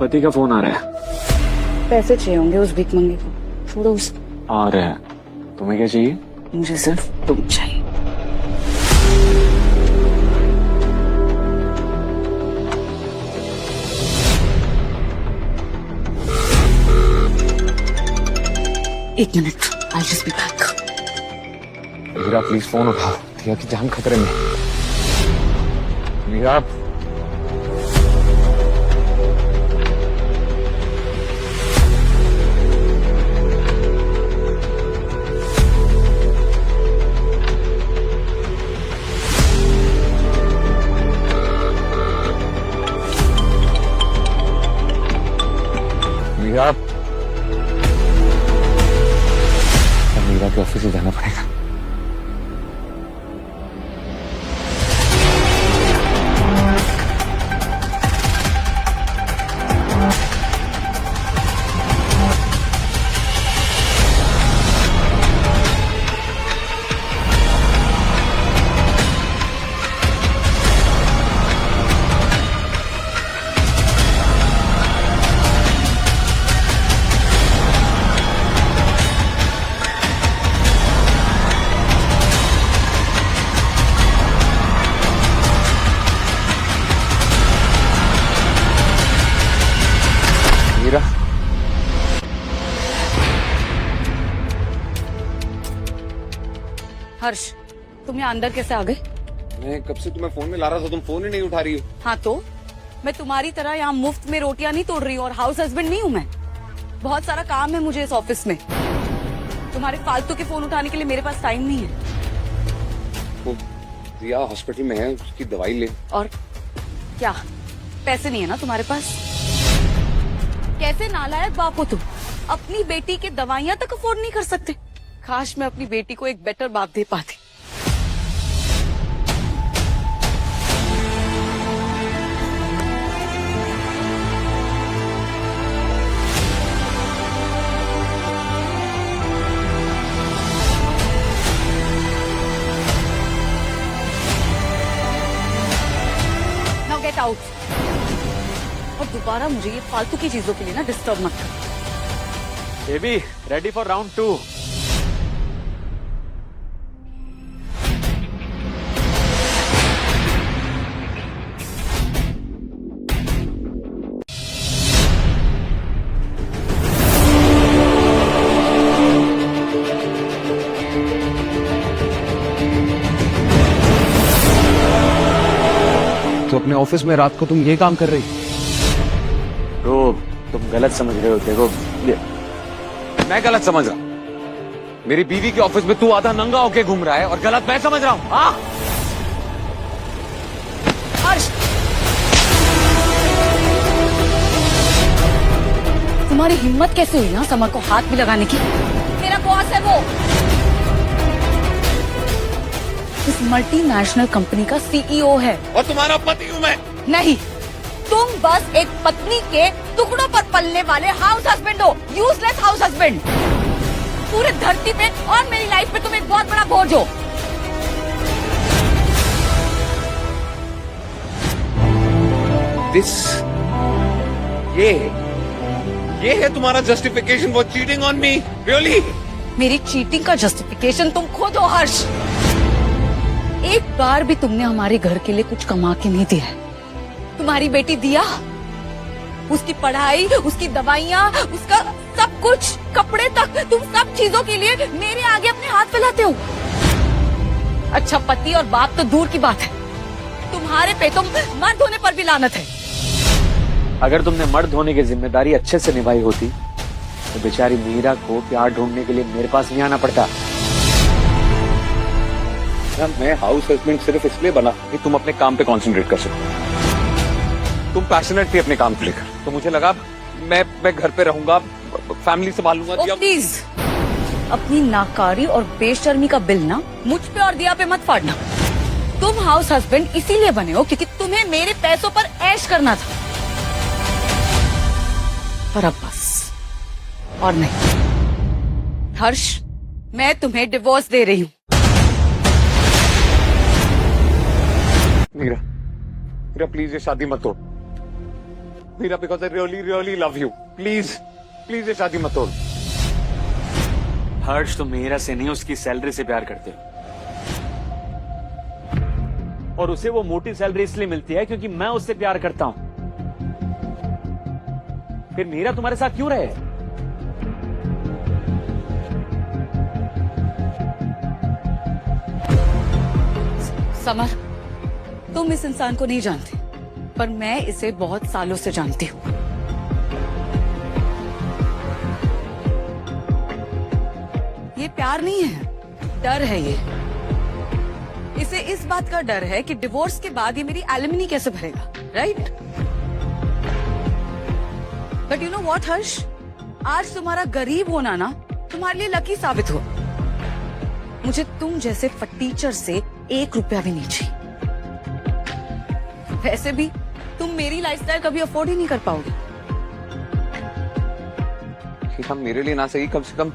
पति का फोन आ रहा है। पैसे चाहिए होंगे उस भीख मंगे को, छोड़ो उस। आ रहा है। तुम्हें क्या चाहिए? मुझे सिर्फ तुम चाहिए। एक minute, I just be back. Meera please phone उठाओ, दिया की जान खतरे में। मीरा मीरा मीरा के ऑफिस से जाना पड़ेगा। मीरा हर्ष, तुम यहाँ अंदर कैसे आ गए? मैं कब से तुम्हें फोन में ला रहा था, तुम फोन ही नहीं उठा रही हो। हाँ तो मैं तुम्हारी तरह यहाँ मुफ्त में रोटियां नहीं तोड़ रही हूँ और हाउस हस्बैंड नहीं हूँ मैं। बहुत सारा काम है मुझे इस ऑफिस में। तुम्हारे फालतू के फोन उठाने के लिए मेरे पास टाइम नहीं है। वो रिया हॉस्पिटल में है, उसकी दवाई ले। और क्या पैसे नहीं है ना तुम्हारे पास? कैसे नालायक बाप हो तुम, अपनी बेटी के दवाइयां तक अफोर्ड नहीं कर सकते। काश मैं अपनी बेटी को एक बेटर बाप दे पाती। Now get out. और दोबारा मुझे ये फालतू की चीजों के लिए ना डिस्टर्ब मत कर। Baby ready for round 2। तो अपने ऑफिस में रात को तुम ये काम कर रही? तो तुम गलत समझ रहे हो। देखो मैं गलत समझ रहा? मेरी बीवी के ऑफिस में तू आधा नंगा होके घूम रहा है और गलत मैं समझ रहा हूँ? हाँ हर्ष, तुम्हारी हिम्मत कैसे हुई ना समर को हाथ भी लगाने की? मेरा बॉस है वो, इस मल्टीनेशनल कंपनी का सीईओ है। और तुम्हारा पति हूँ मैं। नहीं, तुम बस एक पत्नी के टुकड़ों पर पलने वाले हाउस हस्बैंड हो, यूजलेस हाउस हस्बैंड। पूरे धरती पे और मेरी लाइफ में तुम एक बहुत बड़ा बोझ हो। ये है तुम्हारा justification for cheating on me? Really? मेरी चीटिंग का जस्टिफिकेशन तुम खुद हो हर्ष। एक बार भी तुमने हमारे घर के लिए कुछ कमा के नहीं दिया है। तुम्हारी बेटी दिया, उसकी पढ़ाई, उसकी दवाइयाँ, उसका सब कुछ, कपड़े तक, तुम सब चीजों के लिए मेरे आगे अपने हाथ फैलाते हो। अच्छा पति और बाप तो दूर की बात है, तुम्हारे पे तुम मर्द होने पर भी लानत है। अगर तुमने मर्द होने की जिम्मेदारी अच्छे से निभाई होती तो बेचारी मीरा को प्यार ढूंढने के लिए मेरे पास नहीं आना पड़ता। मैं हाउस हस्बैंड सिर्फ इसलिए बना कि तुम अपने काम पे कंसंट्रेट कर सको। तुम पैशनेट थी अपने काम को लेकर, तो मुझे लगा मैं घर पे रहूंगा, फैमिली संभालूंगा। प्लीज अपनी नाकारी और बेशर्मी का बिल ना मुझ पे और दिया पे मत फाड़ना। तुम हाउस हस्बैंड इसीलिए बने हो क्योंकि तुम्हें मेरे पैसों पर ऐश करना था, पर अब बस और नहीं। हर्ष, मैं तुम्हें डिवोर्स दे रही हूँ। मीरा प्लीज ये शादी मत तोड़। Meera, because I really really love you, please please ये शादी मत तोड़। हर्ष, तुम मीरा से नहीं उसकी सैलरी से प्यार करते हो, और उसे वो मोटी सैलरी इसलिए मिलती है क्योंकि मैं उससे प्यार करता हूं। फिर मीरा तुम्हारे साथ क्यों रहे? समर, तुम इस इंसान को नहीं जानते, पर मैं इसे बहुत सालों से जानती हूँ। ये प्यार नहीं है, डर है ये। इसे इस बात का डर है कि डिवोर्स के बाद ये मेरी एलिमनी कैसे भरेगा, right? But you know what Harsh, आज तुम्हारा गरीब होना ना तुम्हारे लिए लकी साबित हुआ। मुझे तुम जैसे फटीचर से 1 रुपया भी नहीं चाहिए। वैसे भी तुम मेरी लाइफस्टाइल कभी अफोर्ड ही नहीं कर पाओगे। हम मेरे लिए ना सही, कम से कम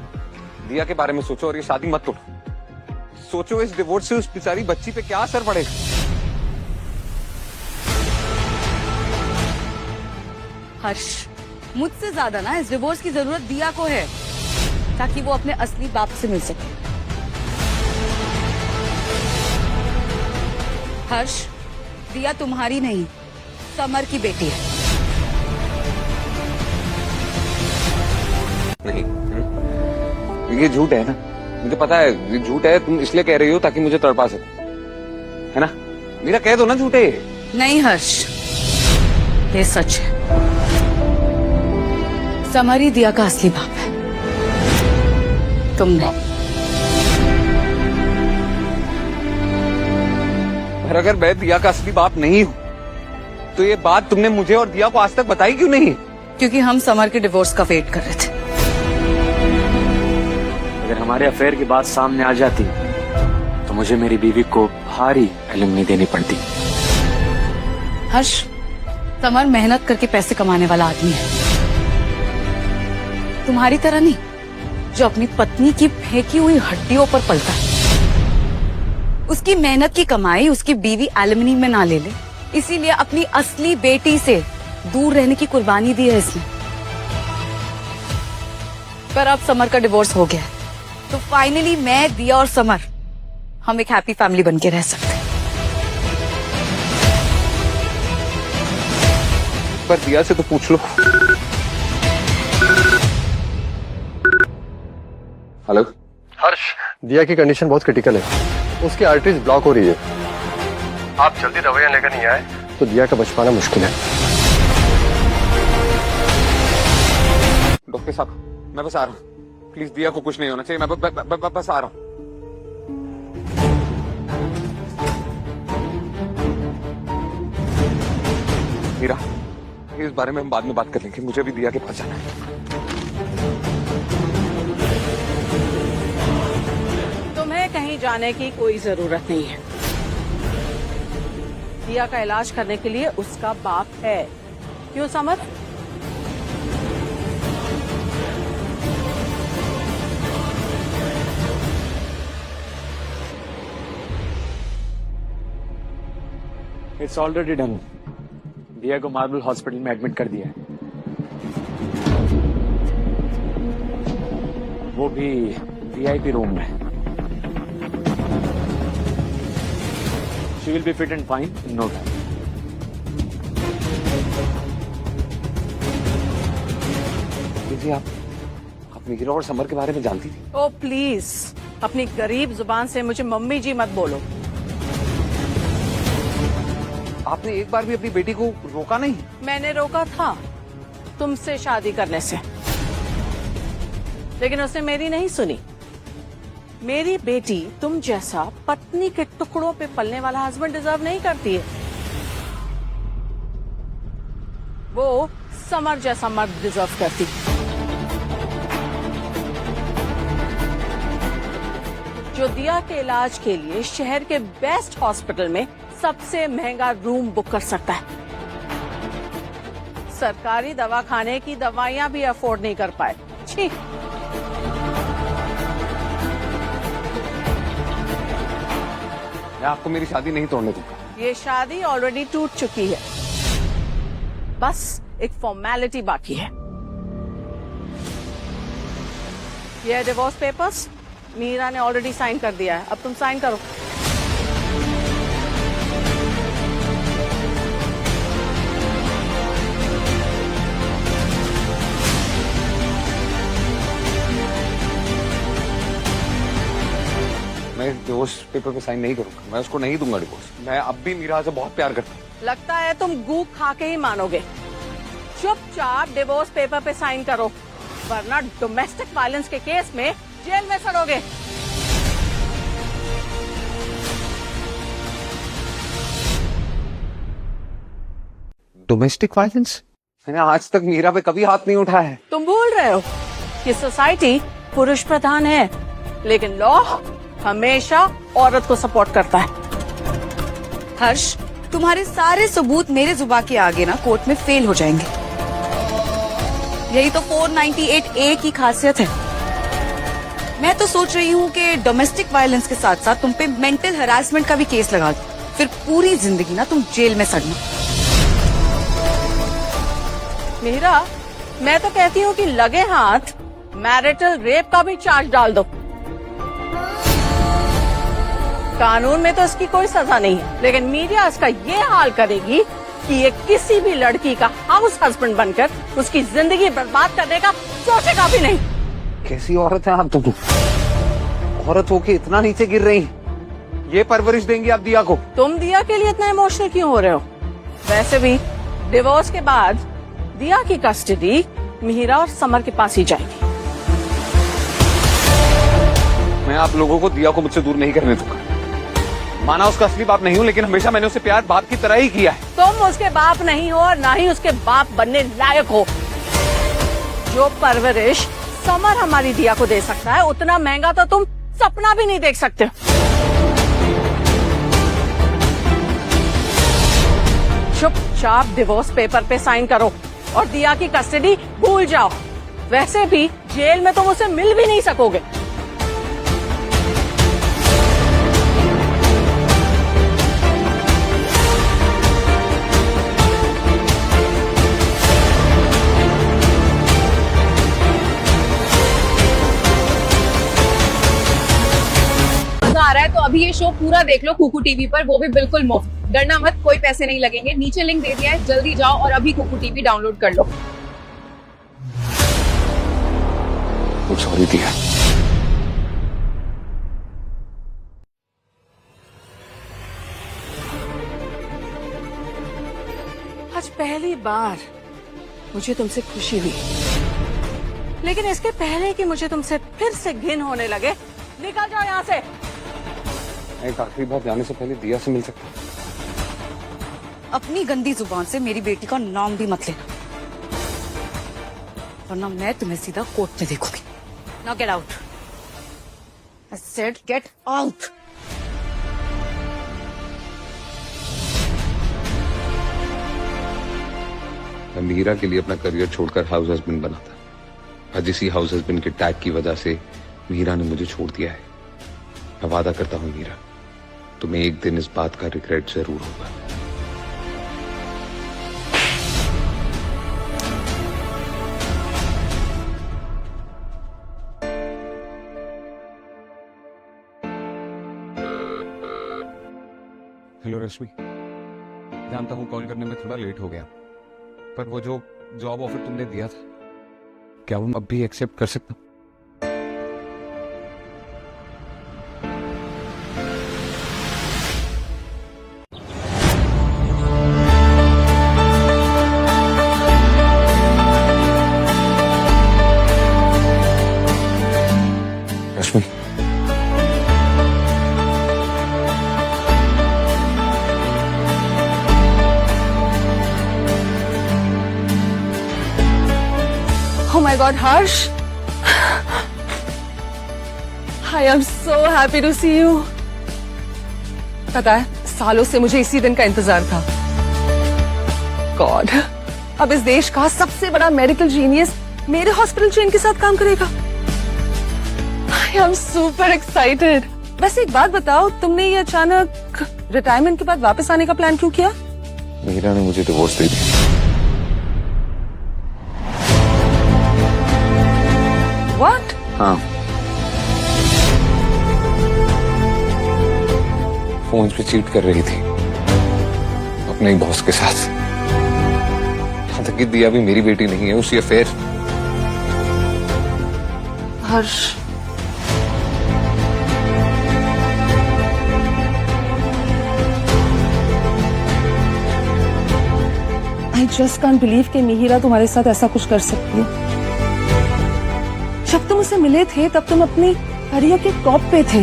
दिया के बारे में सोचो और ये शादी मत तोड़ो। सोचो इस डिवोर्स से उस बेचारी बच्ची पे क्या असर पड़ेगा। हर्ष, मुझसे ज्यादा ना इस डिवोर्स की जरूरत दिया को है, ताकि वो अपने असली बाप से मिल सके। हर्ष, दिया तुम्हारी नहीं, समर की बेटी है। नहीं, ये झूठ है ना, मुझे पता है ये झूठ है। तुम इसलिए कह रही हो ताकि मुझे तड़पा सको, है ना? मेरा कह दो ना झूठ है। नहीं हर्ष, ये सच है। समर ही दिया का असली बाप है, तुम नहीं। पर अगर मैं दिया का असली बाप नहीं हूं, तो ये बात तुमने मुझे और दिया को आज तक बताई क्यों नहीं? क्योंकि हम समर के डिवोर्स का वेट कर रहे थे। अगर हमारे अफेयर की बात सामने आ जाती तो मुझे मेरी बीवी को भारी एलिमनी देनी पड़ती। हर्ष, समर मेहनत करके पैसे कमाने वाला आदमी है, तुम्हारी तरह नहीं जो अपनी पत्नी की फेंकी हुई हड्डियों पर पलता है। उसकी मेहनत की कमाई उसकी बीवी एलिमनी में ना ले ले, इसीलिए अपनी असली बेटी से दूर रहने की कुर्बानी दी है इसने। पर अब समर का डिवोर्स हो गया है, तो फाइनली मैं, दिया और समर हम एक हैप्पी फैमिली बन के रह सकते हैं। पर दिया से तो पूछ लो। हेलो हर्ष, दिया की कंडीशन बहुत क्रिटिकल है, उसकी आर्टरीज ब्लॉक हो रही है। आप जल्दी दवाइयां लेकर नहीं आए तो दिया का बच पाना मुश्किल है। डॉक्टर साहब, मैं बस आ रहा हूँ, प्लीज दिया को कुछ नहीं होना चाहिए, मैं बस आ रहा हूँ। मीरा, इस बारे में हम बाद में बात कर लेंगे, मुझे भी दिया के पास जाना है। तुम्हें कहीं जाने की कोई जरूरत नहीं है। दिया का इलाज करने के लिए उसका बाप है। क्यों समर? It's already done. दिया को मार्बल हॉस्पिटल में एडमिट कर दिया है, वो भी वीआईपी रूम में। She will be fit and fine in no time. दीदी, आप मीरा और समर के बारे में जानती थी? ओ प्लीज, अपनी गरीब जुबान से मुझे मम्मी जी मत बोलो। आपने एक बार भी अपनी बेटी को रोका नहीं? मैंने रोका था तुमसे शादी करने से, लेकिन उसने मेरी नहीं सुनी। मेरी बेटी तुम जैसा पत्नी के टुकड़ों पे पलने वाला हस्बैंड डिजर्व नहीं करती है। वो समर जैसा मर्द डिजर्व करती। जो दिया के इलाज के लिए शहर के बेस्ट हॉस्पिटल में सबसे महंगा रूम बुक कर सकता है, सरकारी दवाखाने की दवाइयां भी अफोर्ड नहीं कर पाए। छी! मैं आपको मेरी शादी नहीं तोड़ने दूंगा। ये शादी ऑलरेडी टूट चुकी है, बस एक फॉर्मेलिटी बाकी है। ये डिवोर्स पेपर्स मीरा ने ऑलरेडी साइन कर दिया है, अब तुम साइन करो। मैं डिवोर्स पेपर पे साइन नहीं करूंगा, मैं उसको नहीं दूंगा डिवोर्स। मैं अब भी मीरा से बहुत प्यार करता हूँ। लगता है तुम गू खा के ही मानोगे। चुपचाप डिवोर्स पेपर पे साइन करो, वरना डोमेस्टिक वायलेंस के केस में जेल में सड़ोगे। Domestic violence? मैंने आज तक मीरा पे कभी हाथ नहीं उठाया है। तुम भूल रहे हो कि सोसाइटी पुरुष प्रधान है, लेकिन लॉ हमेशा औरत को सपोर्ट करता है। हर्ष, तुम्हारे सारे सबूत मेरे जुबान के आगे ना कोर्ट में फेल हो जाएंगे। यही तो 498A की खासियत है। मैं तो सोच रही हूँ कि डोमेस्टिक वायलेंस के साथ साथ तुम पे मेंटल हरासमेंट का भी केस लगा दो, फिर पूरी जिंदगी ना तुम जेल में सड़ना। मीरा, मैं तो कहती हूँ कि लगे हाथ मैरिटल रेप का भी चार्ज डाल दो। कानून में तो इसकी कोई सजा नहीं है, लेकिन मीडिया इसका ये हाल करेगी कि ये किसी भी लड़की का हाउस हस्बैंड बनकर उसकी जिंदगी बर्बाद करने का सोचेगा भी नहीं। कैसी औरत है आप तुम? औरत होके इतना नीचे गिर रही, ये परवरिश देंगी आप दिया को? तुम दिया के लिए इतना इमोशनल क्यों हो रहे हो? वैसे भी डिवोर्स के बाद दिया की कस्टडी मीरा और समर के पास ही जाएगी। मैं आप लोगों को दिया को मुझसे दूर नहीं करने दूंगा। माना उसका असली बाप नहीं हूँ, लेकिन हमेशा मैंने उसे प्यार बाप की तरह ही किया है। तुम उसके बाप नहीं हो और ना ही उसके बाप बनने लायक हो। जो परवरिश समर हमारी दिया को दे सकता है, उतना महंगा तो तुम सपना भी नहीं देख सकते। चुपचाप डिवोर्स पेपर पे साइन करो और दिया की कस्टडी भूल जाओ। वैसे भी जेल में तुम उसे मिल भी नहीं सकोगे। आ रहा है तो अभी ये शो पूरा देख लो कुकू टीवी पर, वो भी बिल्कुल मुफ्त। डरना मत, कोई पैसे नहीं लगेंगे। नीचे लिंक दे दिया है, जल्दी जाओ और अभी कुकू टीवी डाउनलोड कर लो। सॉरी दिया। आज पहली बार मुझे तुमसे खुशी हुई, लेकिन इसके पहले कि मुझे तुमसे फिर से घिन होने लगे, निकल जाओ यहाँ से। एक आखिरी बार जाने से पहले दिया से मिल सकता हूं? अपनी गंदी जुबान से मेरी बेटी का नाम भी मत लेना, वरना मैं तुम्हें सीधा कोर्ट में देखूंगी। Now get out. I said get out. मैं मीरा के लिए अपना करियर छोड़कर हाउस हस्बैंड बना था। आज इसी हाउस हस्बैंड के टैग की वजह से मीरा ने मुझे छोड़ दिया है। मैं वादा करता हूँ मीरा, तुम्हें एक दिन इस बात का रिग्रेट जरूर होगा। हेलो रश्मि, जानता हूँ कॉल करने में थोड़ा लेट हो गया, पर वो जो जॉब ऑफर तुमने दिया था, क्या वो अब भी एक्सेप्ट कर सकता हूँ? रश्मि, Oh my God, Harsh! I am so happy to see you. पता है, सालों से मुझे इसी दिन का इंतजार था। गॉड, अब इस देश का सबसे बड़ा मेडिकल जीनियस मेरे हॉस्पिटल चेन के साथ काम करेगा। I am super excited. वैसे एक बात बताओ, तुमने ये अचानक रिटायरमेंट के बाद वापस आने का प्लान क्यों किया? मीरा ने मुझे डिवोर्स दे दिया। हाँ, फोन पे चीट कर रही थी अपने ही बॉस के साथ। यहाँ तक कि दिया भी मेरी बेटी नहीं है, उसी affair. Harsh, I just can't believe कि मिहिरा तुम्हारे साथ ऐसा कुछ कर सकती है। जब तुम उसे मिले थे तब तुम अपनी करियर के टॉप पे थे।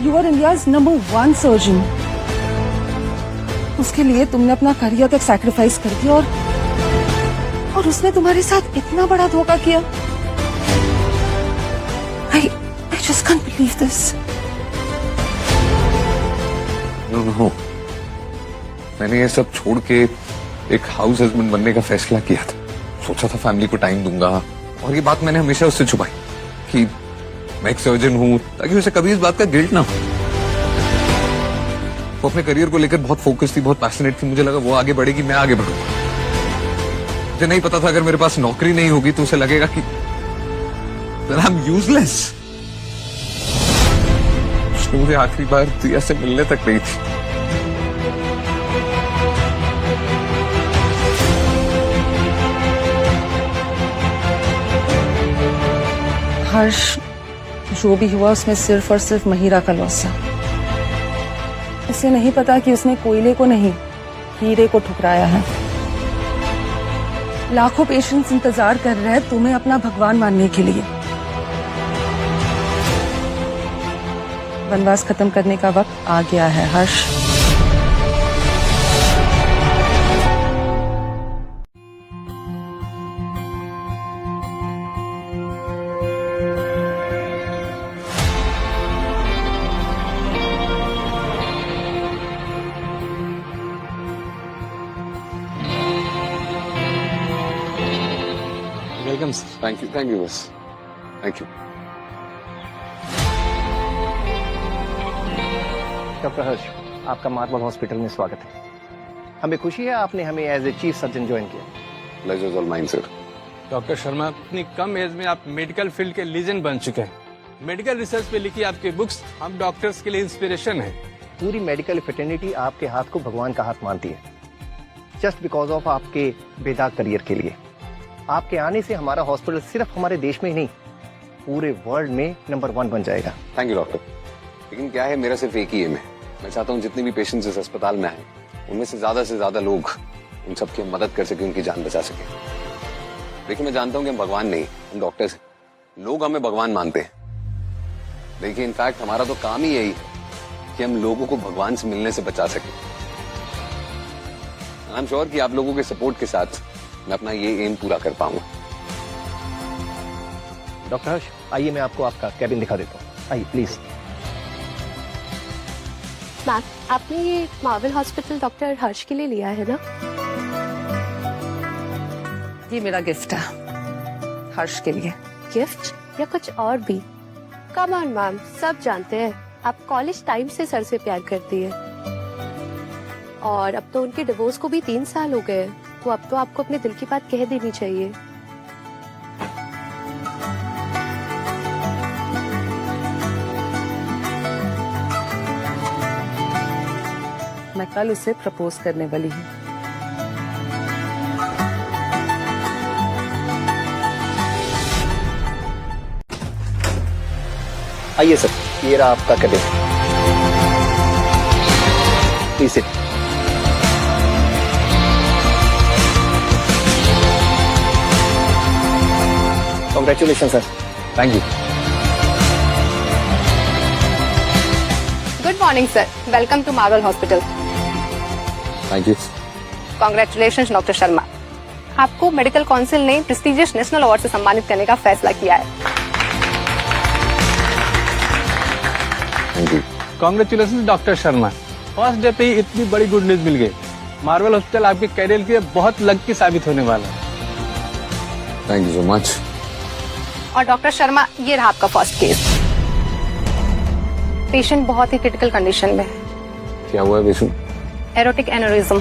You are India's number 1 surgeon. उसके लिए तुमने अपना करियर तक सैक्रिफाइस कर दिया और उसने तुम्हारे साथ इतना बड़ा धोखा किया। I just can't believe this. No, मैंने ये सब छोड़ के एक हाउस हस्बैंड बनने का फैसला किया था। सोचा था फैमिली को टाइम दूंगा, और ये बात मैंने हमेशा उससे छुपाई कि मैं एक सर्जन हूं, ताकि उसे कभी इस बात का गिल्ट ना हो। वो अपने करियर को लेकर बहुत फोकस थी, बहुत पैशनेट थी। मुझे लगा वो आगे बढ़ेगी, मैं आगे बढ़ूंगा। मुझे नहीं पता था अगर मेरे पास नौकरी नहीं होगी तो उसे लगेगा कि आई एम यूजलेस। उसने मुझे आखिरी बार दिया से मिलने तक नहीं थी। हर्ष, जो भी हुआ उसमें सिर्फ और सिर्फ महिरा का लॉस है। उसे नहीं पता कि उसने कोयले को नहीं, हीरे को ठुकराया है। लाखों पेशेंट्स इंतजार कर रहे हैं तुम्हें अपना भगवान मानने के लिए। वनवास खत्म करने का वक्त आ गया है Harsh. Welcome sir. Thank you बस, थैंक यू। डॉक्टर हर्ष, आपका मार्बल हॉस्पिटल में स्वागत है। हमें खुशी है आपने हमें as a chief surgeon join किया। Pleasure is all mine sir. Doctor Sharma, इतनी कम एज में आप मेडिकल फील्ड के लीजेंड बन चुके हैं। मेडिकल रिसर्च पे लिखी आपकी बुक्स हम डॉक्टर्स के लिए इंस्पिरेशन है। पूरी मेडिकल फ्रेटर्निटी आपके हाथ को भगवान का हाथ मानती है, जस्ट बिकॉज ऑफ आपके बेदाग करियर के लिए। आपके आने से हमारा हॉस्पिटल सिर्फ हमारे देश में ही नहीं, पूरे वर्ल्ड में नंबर 1 बन जाएगा। Thank you doctor. लेकिन क्या है, मेरा सिर्फ एक ही एम है। मैं चाहता हूँ जितने भी पेशेंट्स इस अस्पताल में आए, उनमें से ज्यादा लोग उन सबकी मदद कर सके, उनकी जान बचा सके। देखिए, मैं जानता हूँ कि हम भगवान नहीं, हम डॉक्टर्स हैं। लोग हमें भगवान मानते हैं। देखिए, इनफैक्ट हमारा तो काम ही यही है कि हम लोगों को भगवान से मिलने से बचा सके। आई एम श्योर कि आप लोगों के सपोर्ट के साथ मैं अपना ये एम पूरा कर पाऊंगा। डॉक्टर हर्ष, आइए मैं आपको आपका कैबिन दिखा देता हूँ। आइए प्लीज। मैम, आपने ये मार्वल हॉस्पिटल डॉक्टर हर्ष के लिए लिया है ना? ये मेरा गिफ्ट है हर्ष के लिए। गिफ्ट या कुछ और भी? कम ऑन मैम, सब जानते हैं आप कॉलेज टाइम से सर से प्यार करती है, और अब तो उनके डिवोर्स को भी 3 साल हो गए, तो अब तो आपको अपने दिल की बात कह देनी चाहिए। मैं कल उसे प्रपोज करने वाली हूँ। आइए सर, ये रहा आपका cabin. Please sit. Congratulations, sir. Thank you. Good morning sir, welcome to Marvel hospital. Thank you. Congratulations doctor Sharma, आपको मेडिकल काउंसिल ने प्रेस्टिजियस नेशनल अवार्ड से सम्मानित करने का फैसला किया है। Thank you. Congratulations doctor Sharma, first day पे ही इतनी बड़ी गुड न्यूज मिल गई। मार्वल हॉस्पिटल आपके कैरियर के लिए बहुत लकी साबित होने वाला है। Thank you so much. और डॉक्टर शर्मा, ये रहा आपका फर्स्ट केस। पेशेंट बहुत ही क्रिटिकल कंडीशन में है। क्या हुआ है बेसु? Erotic aneurysm.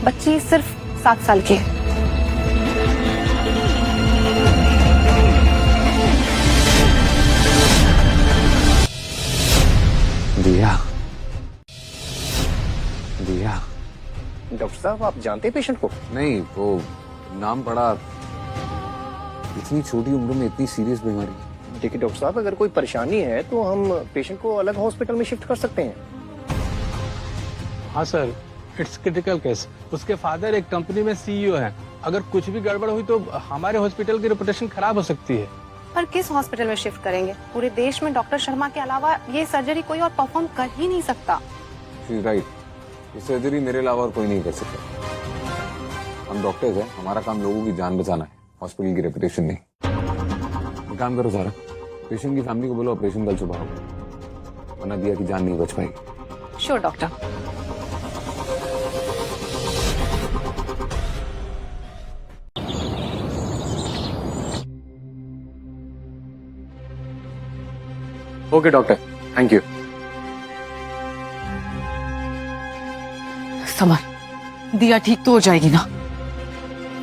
बच्ची सिर्फ 7 साल की है। साहब आप जानते हैं पेशेंट को? नहीं, वो नाम पड़ा, इतनी छोटी उम्र में इतनी सीरियस बीमारी। देखिए डॉक्टर साहब, अगर कोई परेशानी है तो हम पेशेंट को अलग हॉस्पिटल में शिफ्ट कर सकते हैं। हाँ सर, इट्स क्रिटिकल केस। उसके फादर एक कंपनी में सीईओ हैं। अगर कुछ भी गड़बड़ हुई तो हमारे हॉस्पिटल की रेपुटेशन खराब हो सकती है। पर किस हॉस्पिटल में शिफ्ट करेंगे? पूरे देश में डॉक्टर शर्मा के अलावा ये सर्जरी कोई और परफॉर्म कर ही नहीं सकता। राइट, ये सर्जरी मेरे अलावा और कोई नहीं कर सकता। हम डॉक्टर्स हैं, हमारा काम लोगों की जान बचाना है, हॉस्पिटल की रेपुटेशन नहीं। एक काम करो सारा, पेशेंट की फैमिली को बोलो ऑपरेशन कल सुबह हो, वरना दिया की जान नहीं बच पाएगी। Sure doctor. Okay doctor, thank you. Summer, दिया ठीक तो हो जाएगी ना?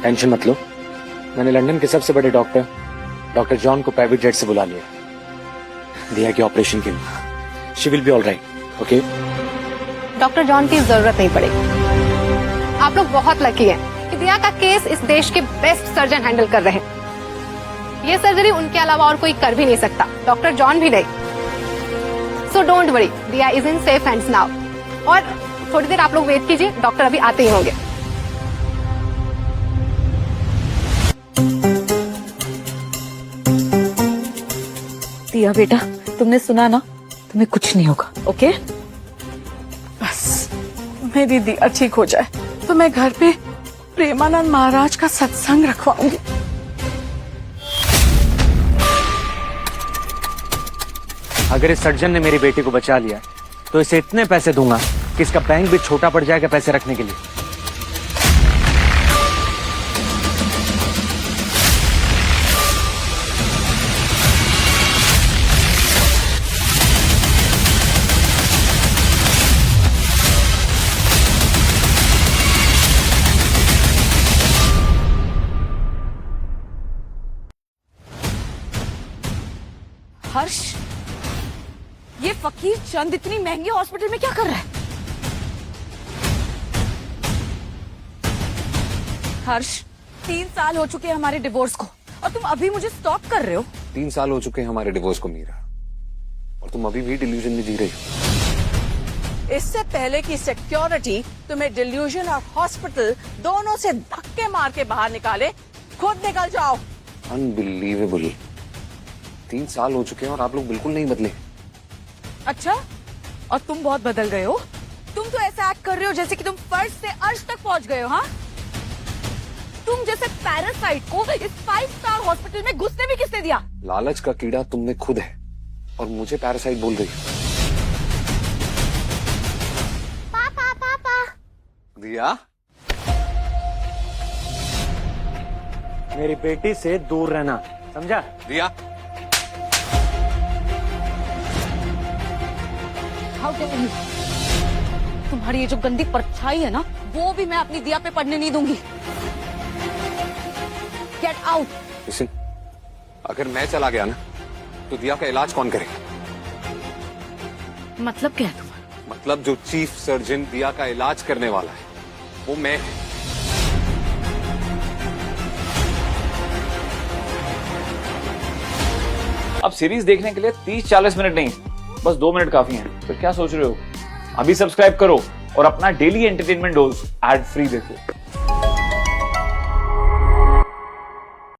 टेंशन मत लो, मैंने लंदन के सबसे बड़े डॉक्टर जॉन को प्राइवेट जेट से बुला लिया दिया के ऑपरेशन के लिए। She will be all right. Okay, doctor John की जरूरत नहीं पड़ेगी। आप लोग बहुत लकी हैं कि दिया का केस इस देश के बेस्ट सर्जन हैंडल कर रहे हैं। ये सर्जरी उनके अलावा और कोई कर भी नहीं सकता, डॉक्टर जॉन भी नहीं। सो डोंट वरी, दिया is in safe hands now. और थोड़ी देर आप लोग वेट कीजिए, डॉक्टर अभी आते ही होंगे। दिया बेटा, तुमने सुना ना, तुम्हें कुछ नहीं होगा। ओके, बस मेरी दिया ठीक हो जाए तो मैं घर पे प्रेमानंद महाराज का सत्संग रखवाऊंगी। अगर इस सर्जन ने मेरी बेटी को बचा लिया तो इसे इतने पैसे दूंगा कि इसका बैंक भी छोटा पड़ जाएगा पैसे रखने के लिए। हर्ष, ये फकीर चंद इतनी महंगी हॉस्पिटल में क्या कर रहा है? हर्ष, 3 साल हो चुके हैं हमारे डिवोर्स को और तुम अभी मुझे स्टॉप कर रहे हो। 3 साल हो चुके हैं हमारे डिवोर्स को मीरा, और तुम अभी भी डिल्यूजन में जी रही हो। इससे पहले की सिक्योरिटी तुम्हें डिल्यूजन और हॉस्पिटल दोनों से धक्के मार के बाहर निकाले, खुद निकल जाओ। अनबिलीवेबल, 3 साल हो चुके हैं और आप लोग बिल्कुल नहीं बदले। अच्छा, और तुम बहुत बदल गए हो। तुम तो ऐसा एक्ट कर रहे हो जैसे कि तुम फर्श से अर्श तक पहुंच गए हो। हाँ, तुम जैसे पैरासाइट को इस 5 स्टार हॉस्पिटल में घुसने भी किसने दिया? लालच का कीड़ा तुमने खुद है और मुझे पैरासाइट बोल रही हो। पापा दिया, मेरी बेटी से दूर रहना, समझा? दिया, How dare you? तुम्हारी ये जो गंदी परछाई है ना, वो भी मैं अपनी दिया पे पड़ने नहीं दूंगी। Get out! लिसन, अगर मैं चला गया ना तो दिया का इलाज कौन करेगा? मतलब क्या है तुम्हारा? मतलब जो चीफ सर्जन दिया का इलाज करने वाला है वो मैं। अब सीरीज देखने के लिए 30-40 मिनट नहीं, बस 2 मिनट काफी हैं। फिर क्या सोच रहे हो? अभी सब्सक्राइब करो और अपना daily entertainment dose ad free देखो।